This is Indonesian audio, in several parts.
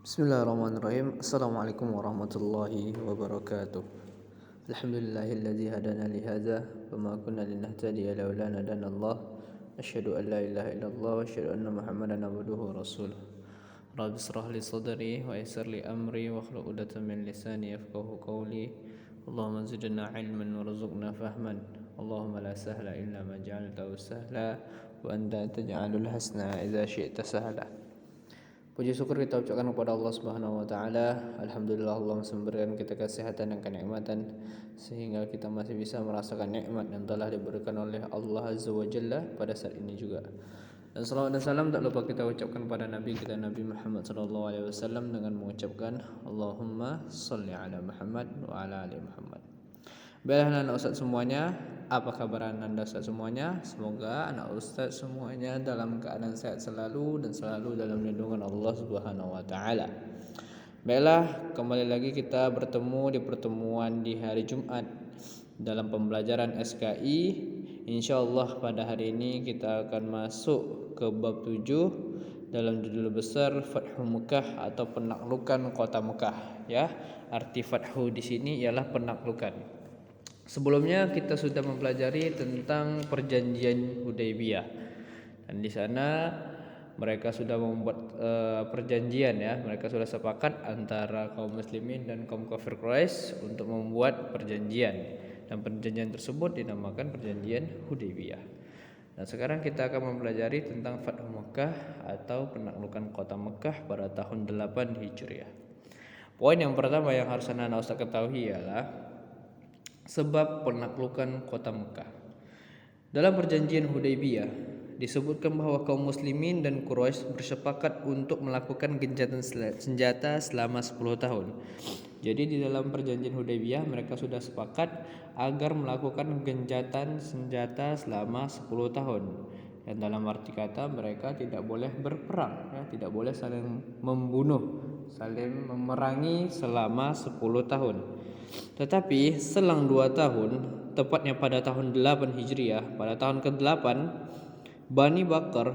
Bismillahirrahmanirrahim. Assalamualaikum warahmatullahi wabarakatuh. Alhamdulillahilladzi hadana li hadza wa ma kunna linahtadiya laula an hadana Allah. Asyhadu an la ilaha illallah wa asyhadu anna Muhammadan abduhu wa rasuluh. Rabbi israh li sadri wa yassir li amri wa hlul 'uqdatam min lisani yafqahu qawli. Allahumma zidna 'ilman warzuqna fahman. Allahumma la sahla illa ma ja'altahu sahla wa anta taj'alul hasna idza syi'ta sahla. Puji syukur kita ucapkan kepada Allah Subhanahu wa taala. Alhamdulillah Allah masih memberikan kita kesehatan dan kenikmatan sehingga kita masih bisa merasakan nikmat yang telah diberikan oleh Allah Azza wa Jalla pada saat ini juga. Dan salawat dan salam tak lupa kita ucapkan pada Nabi kita Nabi Muhammad sallallahu alaihi wasallam dengan mengucapkan Allahumma shalli ala Muhammad wa ala ali Muhammad. Baiklah anak ustaz semuanya, apa kabar anda ustaz semuanya? Semoga anak ustaz semuanya dalam keadaan sehat selalu dan selalu dalam lindungan Allah Subhanahu wa taala. Baiklah, kembali lagi kita bertemu di pertemuan di hari Jumat dalam pembelajaran SKI. Insyaallah pada hari ini kita akan masuk ke bab 7 dalam judul besar Fathu Mekah atau penaklukan kota Mekah, ya. Arti fathu di sini ialah penaklukan. Sebelumnya kita sudah mempelajari tentang perjanjian Hudaybiyah, dan di sana mereka sudah membuat perjanjian, ya. Mereka sudah sepakat antara kaum muslimin dan kaum kafir Quraisy untuk membuat perjanjian, dan perjanjian tersebut dinamakan perjanjian Hudaybiyah. Dan sekarang kita akan mempelajari tentang Fathu Mekah atau penaklukan kota Mekah pada tahun 8 Hijriah. Poin yang pertama yang harus anak ustaz ketahui ialah sebab penaklukan kota Mekah. Dalam perjanjian Hudaybiyah disebutkan bahwa kaum muslimin dan Quraisy bersepakat untuk melakukan gencatan senjata selama 10 tahun. Jadi di dalam perjanjian Hudaybiyah mereka sudah sepakat agar melakukan gencatan senjata selama 10 tahun. Dan dalam arti kata mereka tidak boleh berperang, ya, tidak boleh saling membunuh, saling memerangi selama 10 tahun. Tetapi selang 2 tahun, tepatnya pada tahun 8 Hijriah, pada tahun ke-8, Bani Bakar,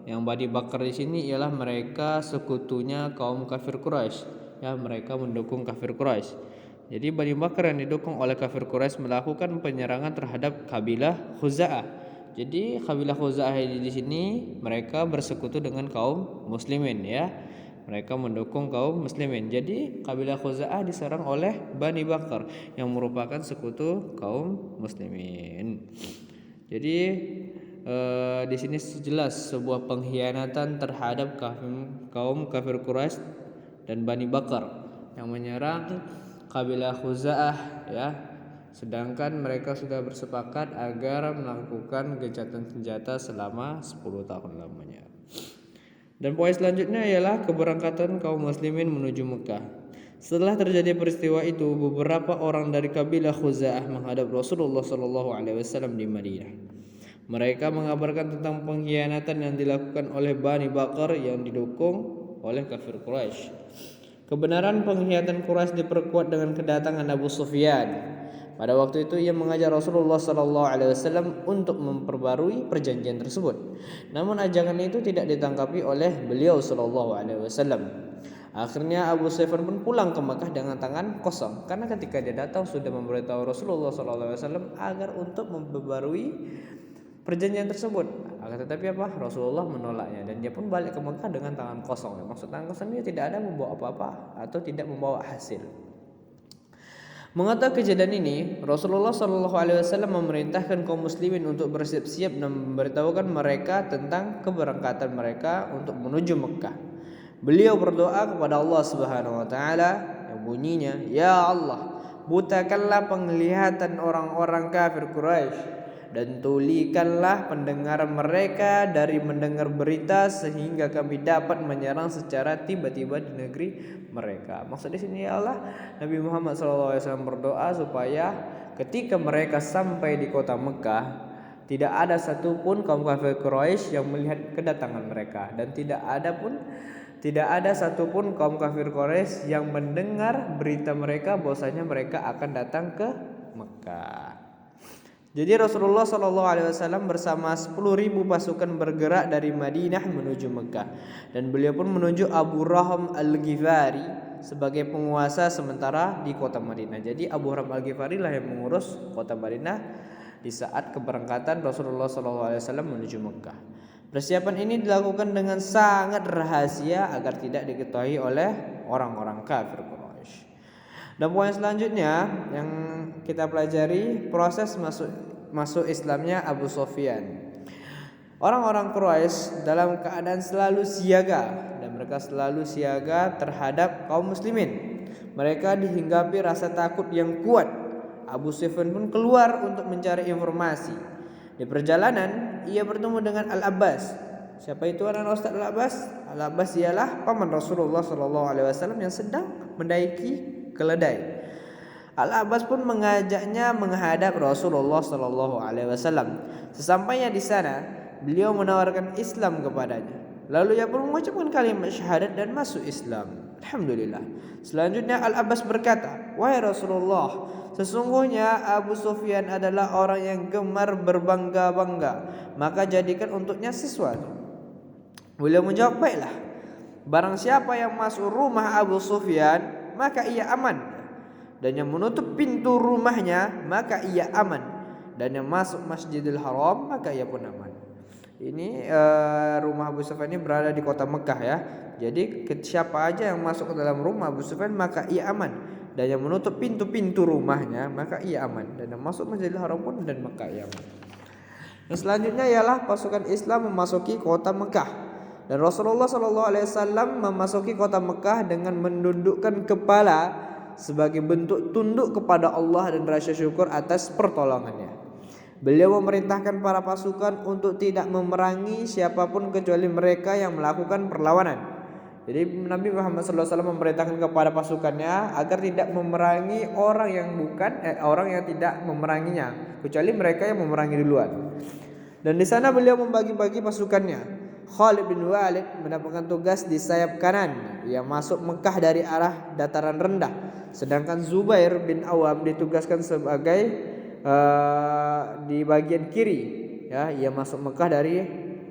yang Bani Bakar di sini ialah mereka sekutunya kaum kafir Quraisy, ya, mereka mendukung kafir Quraisy. Jadi Bani Bakar yang didukung oleh kafir Quraisy melakukan penyerangan terhadap kabilah Khuza'ah. Jadi kabilah Khuza'ah di sini mereka bersekutu dengan kaum muslimin, ya. Mereka mendukung kaum muslimin. Jadi kabilah Khuza'ah diserang oleh Bani Bakar yang merupakan sekutu kaum muslimin. Jadi di sini jelas sebuah pengkhianatan terhadap kaum kafir Quraisy dan Bani Bakar yang menyerang kabilah Khuza'ah, ya. Sedangkan mereka sudah bersepakat agar melakukan gencatan senjata selama 10 tahun lamanya. Dan poin selanjutnya ialah keberangkatan kaum muslimin menuju Mekah. Setelah terjadi peristiwa itu, beberapa orang dari kabilah Khuza'ah menghadap Rasulullah SAW di Madinah. Mereka mengabarkan tentang pengkhianatan yang dilakukan oleh Bani Bakar yang didukung oleh kafir Quraisy. Kebenaran pengkhianatan Quraisy diperkuat dengan kedatangan Abu Sufyan. Pada waktu itu ia mengajar Rasulullah SAW untuk memperbarui perjanjian tersebut. Namun ajakan itu tidak ditangkapi oleh beliau SAW. Akhirnya Abu Sufyan pun pulang ke Makkah dengan tangan kosong, karena ketika dia datang sudah memberitahu Rasulullah SAW agar untuk memperbarui perjanjian tersebut. Akan tetapi Rasulullah menolaknya, dan dia pun balik ke Makkah dengan tangan kosong. Maksud tangan kosong dia tidak ada membawa apa-apa atau tidak membawa hasil. Mengetahui kejadian ini, Rasulullah SAW memerintahkan kaum muslimin untuk bersiap-siap dan memberitahukan mereka tentang keberangkatan mereka untuk menuju Mekah. Beliau berdoa kepada Allah Subhanahu wa taala yang bunyinya, "Ya Allah, butakanlah penglihatan orang-orang kafir Quraisy dan tulikanlah pendengaran mereka dari mendengar berita sehingga kami dapat menyerang secara tiba-tiba di negeri mereka." Maksud di sini ya Allah, Nabi Muhammad SAW berdoa supaya ketika mereka sampai di kota Mekah, tidak ada satupun kaum kafir Quraisy yang melihat kedatangan mereka, dan tidak ada satupun kaum kafir Quraisy yang mendengar berita mereka bahwasanya mereka akan datang ke Mekah. Jadi Rasulullah SAW bersama 10.000 pasukan bergerak dari Madinah menuju Mekah, dan beliau pun menunjuk Abu Raham Al-Ghifari sebagai penguasa sementara di kota Madinah. Jadi Abu Raham Al-Ghifari lah yang mengurus kota Madinah di saat keberangkatan Rasulullah SAW menuju Mekah. Persiapan ini dilakukan dengan sangat rahasia agar tidak diketahui oleh orang-orang kafir Quraisy. Dan poin selanjutnya yang kita pelajari proses masuk Islamnya Abu Sufyan. Orang-orang Quraisy dalam keadaan selalu siaga, dan mereka selalu siaga terhadap kaum muslimin. Mereka dihinggapi rasa takut yang kuat. Abu Sufyan pun keluar untuk mencari informasi. Di perjalanan ia bertemu dengan Al-Abbas. Siapa itu anak Ustaz Al-Abbas? Al-Abbas ialah paman Rasulullah SAW yang sedang mendaiki keledai. Al-Abbas pun mengajaknya menghadap Rasulullah SAW. Sesampainya di sana, beliau menawarkan Islam kepadanya. Lalu ia pun mengucapkan kalimat syahadat dan masuk Islam. Alhamdulillah. Selanjutnya Al-Abbas berkata, "Wahai Rasulullah, sesungguhnya Abu Sufyan adalah orang yang gemar berbangga-bangga, maka jadikan untuknya sesuatu." Beliau menjawab, "Baiklah. Barang siapa yang masuk rumah Abu Sufyan, maka ia aman. Dan yang menutup pintu rumahnya, maka ia aman. Dan yang masuk Masjidil Haram, maka ia pun aman." Ini rumah Abu Sufyan ini berada di kota Mekah ya. Jadi siapa aja yang masuk ke dalam rumah Abu Sufyan, maka ia aman. Dan yang menutup pintu-pintu rumahnya, maka ia aman. Dan yang masuk Masjidil Haram pun dan maka ia aman. Dan selanjutnya ialah pasukan Islam memasuki kota Mekah. Dan Rasulullah SAW memasuki kota Mekah dengan menundukkan kepala sebagai bentuk tunduk kepada Allah dan rasa syukur atas pertolongannya. Beliau memerintahkan para pasukan untuk tidak memerangi siapapun kecuali mereka yang melakukan perlawanan. Jadi Nabi Muhammad SAW memerintahkan kepada pasukannya agar tidak memerangi orang yang tidak memeranginya, kecuali mereka yang memerangi duluan. Dan di sana beliau membagi-bagi pasukannya. Khalid bin Walid mendapatkan tugas di sayap kanan yang masuk Mekah dari arah dataran rendah, sedangkan Zubair bin Awam ditugaskan sebagai di bagian kiri ya, ia masuk Mekah dari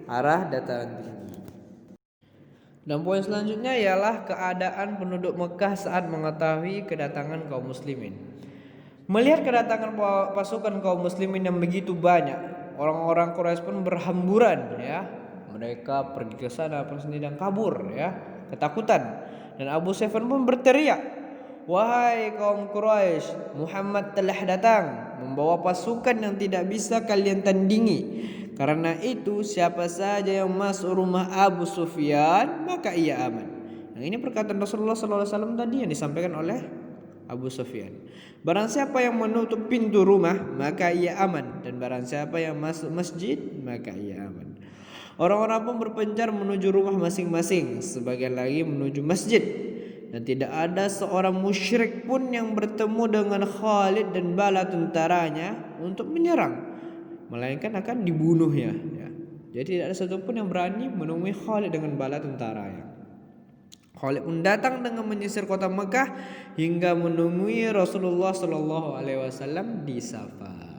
arah dataran tinggi. Dan poin selanjutnya ialah keadaan penduduk Mekah saat mengetahui kedatangan kaum muslimin. Melihat kedatangan pasukan kaum muslimin yang begitu banyak, orang-orang Quraisy pun berhamburan ya. Mereka pergi ke sana sendiri dan kabur ya, ketakutan. Dan Abu Sufyan pun berteriak, "Wahai kaum Quraisy, Muhammad telah datang membawa pasukan yang tidak bisa kalian tandingi. Karena itu siapa saja yang masuk rumah Abu Sufyan, maka ia aman." Nah, ini perkataan Rasulullah SAW tadi yang disampaikan oleh Abu Sufyan. Barang siapa yang menutup pintu rumah, maka ia aman. Dan barang siapa yang masuk masjid, maka ia aman. Orang-orang pun berpencar menuju rumah masing-masing, sebagian lagi menuju masjid. Dan tidak ada seorang musyrik pun yang bertemu dengan Khalid dan bala tentaranya untuk menyerang, melainkan akan dibunuhnya ya. Jadi tidak ada satupun yang berani menemui Khalid dengan bala tentaranya. Khalid pun datang dengan menyisir kota Mekah hingga menemui Rasulullah SAW di Safa.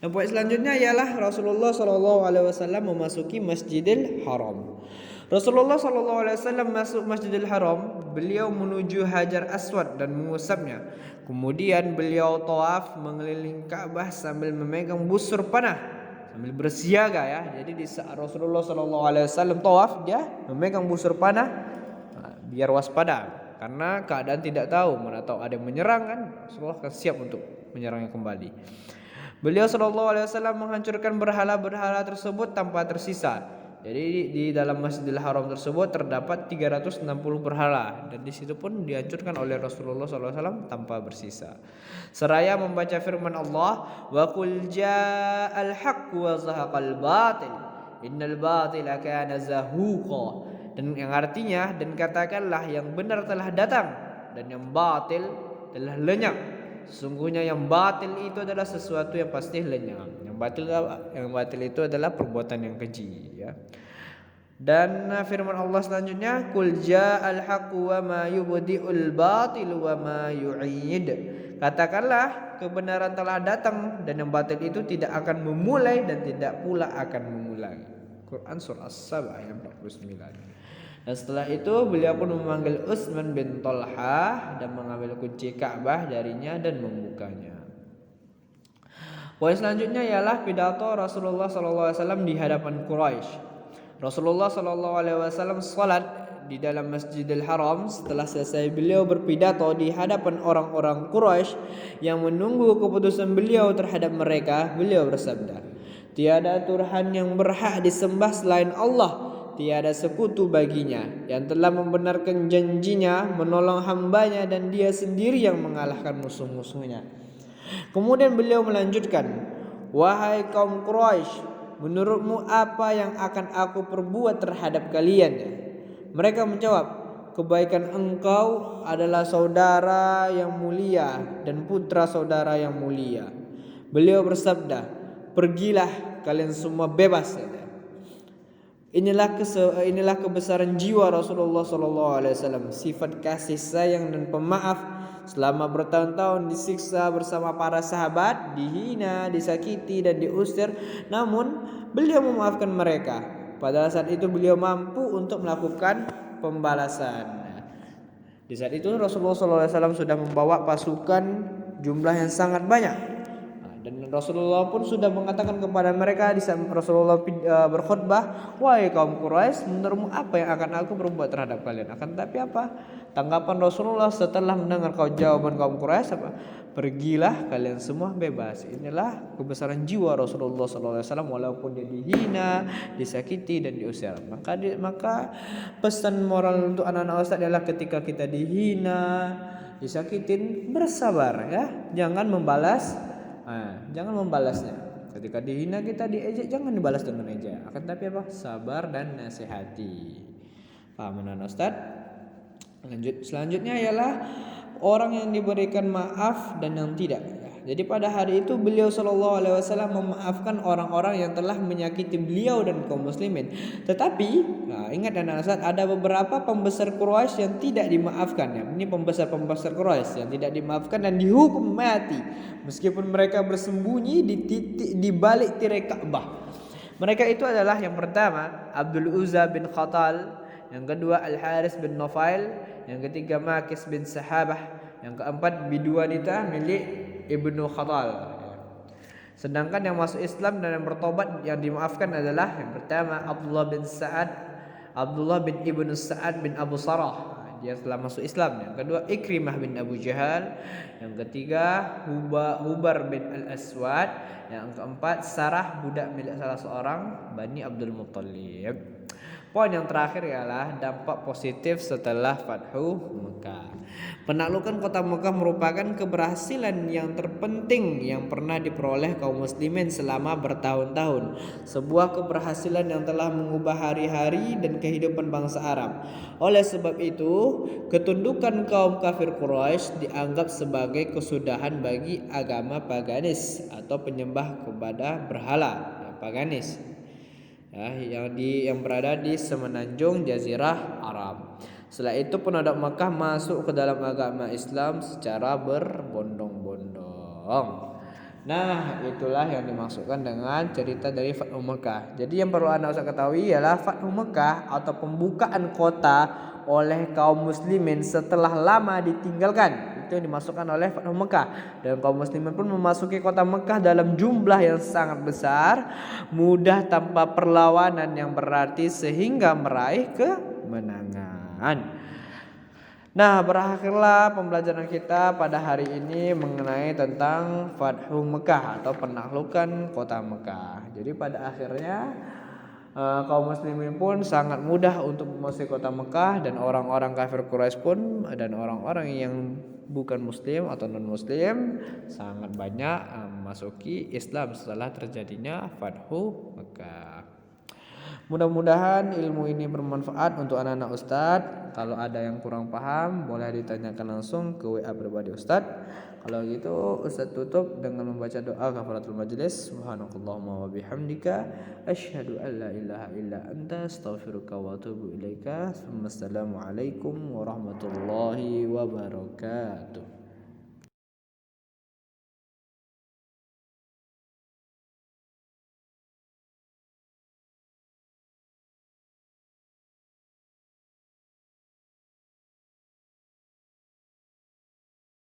Dan poin selanjutnya ialah Rasulullah SAW memasuki Masjidil Haram. Rasulullah SAW masuk Masjidil Haram, beliau menuju Hajar Aswad dan mengusapnya. Kemudian beliau tawaf mengelilingi Ka'bah sambil memegang busur panah, sambil bersiaga ya. Jadi di saat Rasulullah SAW tawaf, dia memegang busur panah biar waspada, karena keadaan tidak tahu, mana tahu ada yang menyerang kan, Rasulullah akan siap untuk menyerangnya kembali. Beliau SAW menghancurkan berhala-berhala tersebut tanpa tersisa. Jadi di dalam Masjidil Haram tersebut terdapat 360 berhala, dan di situ pun dihancurkan oleh Rasulullah SAW tanpa bersisa. Seraya membaca firman Allah, "Wa qul ja'al haqq wa zahaqal batil, innal batila kana zahuqa." Dan yang artinya, dan katakanlah yang benar telah datang dan yang batil telah lenyap. Sesungguhnya yang batil itu adalah sesuatu yang pasti lenyap. Yang batil itu adalah perbuatan yang keji ya. Dan firman Allah selanjutnya, "Qul ja'al haqqu wa ma yubdi'ul batil wa ma yu'id." Katakanlah, kebenaran telah datang dan yang batil itu tidak akan memulai dan tidak pula akan memulai. Quran surah As-Saba ayat 49. Dan setelah itu beliau pun memanggil Utsman bin Thalhah dan mengambil kunci Ka'bah darinya dan membukanya. Poin selanjutnya ialah pidato Rasulullah SAW di hadapan Quraisy. Rasulullah SAW salat di dalam Masjidil Haram. Setelah selesai beliau berpidato di hadapan orang-orang Quraisy yang menunggu keputusan beliau terhadap mereka, beliau bersabda, "Tiada Tuhan yang berhak disembah selain Allah. Tiada sekutu baginya, yang telah membenarkan janjinya, menolong hambanya, dan dia sendiri yang mengalahkan musuh-musuhnya." Kemudian beliau melanjutkan, "Wahai kaum Quraisy, menurutmu apa yang akan aku perbuat terhadap kalian?" Mereka menjawab, "Kebaikan engkau adalah saudara yang mulia dan putra saudara yang mulia." Beliau bersabda, "Pergilah, kalian semua bebas." Inilah kebesaran jiwa Rasulullah SAW, sifat kasih sayang dan pemaaf. Selama bertahun-tahun disiksa bersama para sahabat, dihina, disakiti dan diusir, namun beliau memaafkan mereka. Pada saat itu beliau mampu untuk melakukan pembalasan. Di saat itu Rasulullah SAW sudah membawa pasukan jumlah yang sangat banyak. Dan Rasulullah pun sudah mengatakan kepada mereka di saat Rasulullah berkhutbah, "Wahai kaum Quraisy, menurutmu apa yang akan aku berbuat terhadap kalian?" Akan tetapi apa? Tanggapan Rasulullah setelah mendengar jawaban kaum Quraisy apa? "Pergilah, kalian semua bebas." Inilah kebesaran jiwa Rasulullah SAW, walaupun dia dihina, disakiti dan diusir. Maka pesan moral untuk anak-anak Ustaz adalah ketika kita dihina, disakitin, bersabar ya, jangan membalasnya. Ketika dihina, kita diejek, jangan dibalas dengan ejek. Akan tapi apa? Sabar dan nasihati. Paham anak Ustaz? Selanjutnya ialah orang yang diberikan maaf dan yang tidak. Jadi pada hari itu beliau SAW memaafkan orang-orang yang telah menyakiti beliau dan kaum muslimin. Tetapi ingat anak Ustaz, ada beberapa pembesar Quraisy yang tidak dimaafkan. Ini pembesar Quraisy yang tidak dimaafkan dan dihukum mati, meskipun mereka bersembunyi di balik tirai Ka'bah. Mereka itu adalah yang pertama Abdul Uzza bin Khatal, yang kedua Al Haris bin Nufail, yang ketiga Makis bin Sahabah, yang keempat biduanita milik Ibnu Khatal. Sedangkan yang masuk Islam dan yang bertobat yang dimaafkan adalah yang pertama Abdullah bin Ibnu Sa'ad bin Abu Sarah, dia telah masuk Islam. Yang kedua Ikrimah bin Abu Jahal, yang ketiga Hubar bin Al-Aswad, yang keempat Sarah, budak milik salah seorang Bani Abdul Muttalib. Poin yang terakhir ialah dampak positif setelah Fathu Mekah. Penaklukan kota Mekah merupakan keberhasilan yang terpenting yang pernah diperoleh kaum muslimin selama bertahun-tahun. Sebuah keberhasilan yang telah mengubah hari-hari dan kehidupan bangsa Arab. Oleh sebab itu, ketundukan kaum kafir Quraisy dianggap sebagai kesudahan bagi agama paganis atau penyembah kepada berhala, paganis. Yang berada di semenanjung Jazirah Arab. Setelah itu penduduk Makkah masuk ke dalam agama Islam secara berbondong-bondong. Nah, itulah yang dimaksudkan dengan cerita dari Fathu Mekah. Jadi yang perlu Anda usah ketahui ialah Fathu Mekah atau pembukaan kota oleh kaum muslimin setelah lama ditinggalkan. Itu yang dimasukkan oleh Fathu Mekah. Dan kaum muslimin pun memasuki kota Mekah dalam jumlah yang sangat besar, mudah tanpa perlawanan yang berarti sehingga meraih kemenangan. Nah, berakhirlah pembelajaran kita pada hari ini mengenai tentang Fathu Mekah atau penaklukan kota Mekah. Jadi pada akhirnya kaum muslimin pun sangat mudah untuk memasuki kota Mekah, dan orang-orang kafir Quraisy pun dan orang-orang yang bukan muslim atau non muslim sangat banyak memasuki Islam setelah terjadinya Fathu Mekah. Mudah-mudahan ilmu ini bermanfaat untuk anak-anak Ustadz. Kalau ada yang kurang paham boleh ditanyakan langsung ke WA pribadi Ustadz. Kalau gitu Ustadz tutup dengan membaca doa kafaratul majelis. Subhanakallahumma wa bihamdika asyhadu an la ilaha illa anta astaghfiruka wa atubu ilaika. Assalamualaikum warahmatullahi wabarakatuh.